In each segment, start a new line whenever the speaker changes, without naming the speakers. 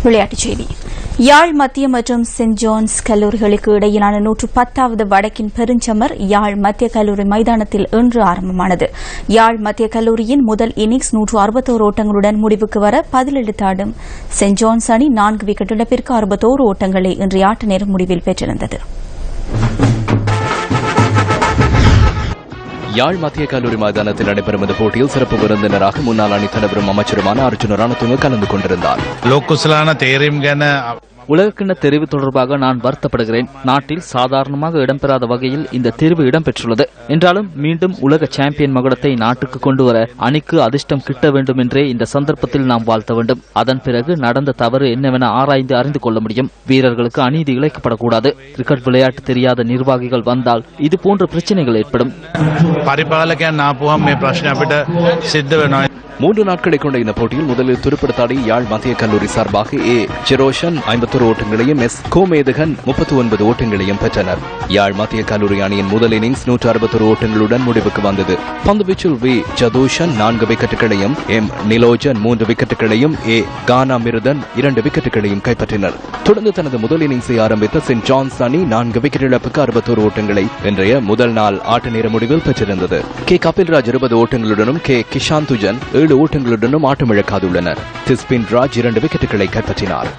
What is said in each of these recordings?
விளையாட்டுச் செய்தி. யாழ் மத்திய மற்றும் சென்ட் ஜான்ஸ் கல்லூரிகளுக்கு இடையிலான 110வது வடக்கின் பெருஞ்சமர் யாழ் மத்திய கல்லூரி மைதானத்தில் இன்று ஆரம்பமானது. யாழ் மத்திய கல்லூரியின் முதல் இன்னிங்ஸ் 161 ஓட்டங்களுடன் முடிவுக்கு வர பதிலளித்தாடும் சென்ட் ஜான்ஸ் அணி 4 விக்கெட் இழப்பிற்கு 61 ஓட்டங்களை இன்றைய ஆட்ட நேர முடிவில் பெற்றிருந்தது.
யாழ் மத்திய கல்லூரி மைதானத்தில் நடைபெறும் இந்த போட்டியில் சிறப்பு விருந்தினராக முன்னாள் அணி தலைவரும் அமைச்சருமான அர்ஜுன ரணதுங்க கலந்து கொண்டிருந்தார்.
உலகக்கிண்ண தெரிவு தொடர்பாக நான் வருத்தப்படுகிறேன். நாட்டில் சாதாரணமாக இடம்பெறாத வகையில் இந்த தெரிவு இடம்பெற்றுள்ளது. என்றாலும் மீண்டும் உலக சாம்பியன் மகுடத்தை நாட்டுக்கு கொண்டுவர அணிக்கு அதிர்ஷ்டம் கிட்ட வேண்டும் என்றே இந்த சந்தர்ப்பத்தில் நாம் வாழ்த்த வேண்டும். அதன் பிறகு நடந்த தவறு என்னவென ஆராய்ந்து அறிந்து கொள்ள முடியும். வீரர்களுக்கு அநீதி இழைக்கப்படக்கூடாது. கிரிக்கெட் விளையாட்டு தெரியாத நிர்வாகிகள் வந்தால் இது போன்ற பிரச்சனைகள் ஏற்படும்.
3 நாட்களை கொண்ட இந்த போட்டியில் முதலில் துருப்படுத்தாடி யாழ் மத்திய கல்லூரி சார்பாக ஏ ஜெரோஷன் 51 ஓட்டங்களையும் எஸ் கோமேதகன் 39 ஓட்டங்களையும் பெற்றனர். யாழ் மத்திய கல்லூரி அணியின் முதல் இன்னிங்ஸ் 161 ஓட்டங்களுடன் முடிவுக்கு வந்தது. பந்துவீச்சில் வி ஜதூஷன் 4 விக்கெட்டுகளையும் எம் நிலோஜன் 3 விக்கெட்டுகளையும் ஏ கானா மிருதன் 2 விக்கெட்டுகளையும் கைப்பற்றினர். தொடர்ந்து தனது முதல் இன்னிங்ஸை ஆரம்பித்த சென்ட் ஜான்ஸ் அணி 4 விக்கெட் இழப்புக்கு 61 ஓட்டங்களை இன்றைய முதல் நாள் ஆட்ட நேர முடிவில் பெற்றிருந்தது. கே கபில்ராஜ் 20 ஓட்டங்களுடனும் கே கிஷாந்துஜன் 7 ஓட்டங்களுடனும் ஆட்டமிழக்காதுள்ளனர். திஸ்பின் ராஜ் 2 விக்கெட்டுகளை கைப்பற்றினார்.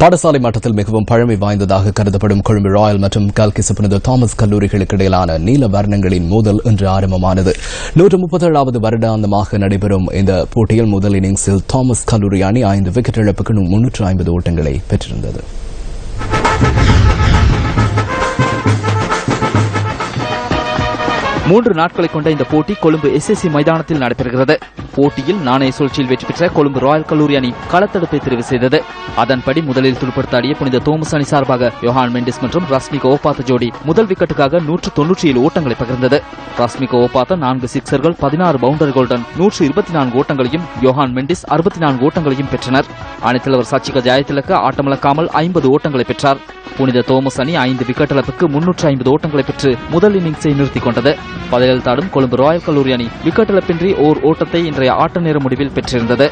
பாடசாலை மட்டத்தில் மிகவும் பழமை வாய்ந்ததாக கருதப்படும் கொழும்பு ராயல் மற்றும் கல்கிசு புனித தாமஸ் கல்லூரிகளுக்கு இடையிலான நீல வர்ணங்களின் மோதல் இன்று ஆரம்பமானது. 137வது வருடாந்தமாக நடைபெறும் இந்த போட்டியில் முதல் இன்னிங்ஸில் தாமஸ் கல்லூரி அணி 5 விக்கெட் இழப்புக்கு 350 ஓட்டங்களை பெற்றிருந்தது.
3 நாட்களை கொண்ட இந்த போட்டி கொழும்பு SSC மைதானத்தில் நடைபெறுகிறது. போட்டியில் நாணய சுழற்சியில் வெற்றி பெற்ற கொழும்பு ராயல் கல்லூரி அணி களத்தடுப்பை தெரிவு செய்தது. அதன்படி முதலில் துடுப்படுத்தாடிய புனித தோமஸ் அணி சார்பாக யோஹான் மெண்டிஸ் மற்றும் ரஸ்மிகா ஓபாத்த ஜோடி முதல் விக்கெட்டுக்காக 197 ஓட்டங்களை பகிர்ந்தது. ரஸ்மிகா ஓபாத்த 4 சிக்சர்கள் 16 பவுண்டரிகளுடன் 124 ஓட்டங்களையும் யோஹான் மெண்டிஸ் 64 ஓட்டங்களையும் பெற்றனர். அணித்தலைவர் சச்சிக ஜெயதிலக ஆட்டமிழக்காமல் 50 ஓட்டங்களை பெற்றார். புனித தோமஸ் அணி 5 விக்கெட் இழப்புக்கு 350 ஓட்டங்களை பெற்று முதல் இன்னிங்ஸை நிறுத்திக் கொண்டது. பதிலளித்தாடும் கொழும்பு ராயல் கல்லூரி அணி விக்கெட் இழப்பின்றி ஓர் ஓட்டத்தை இன்றைய ஆட்ட நேர முடிவில் பெற்றிருந்தது.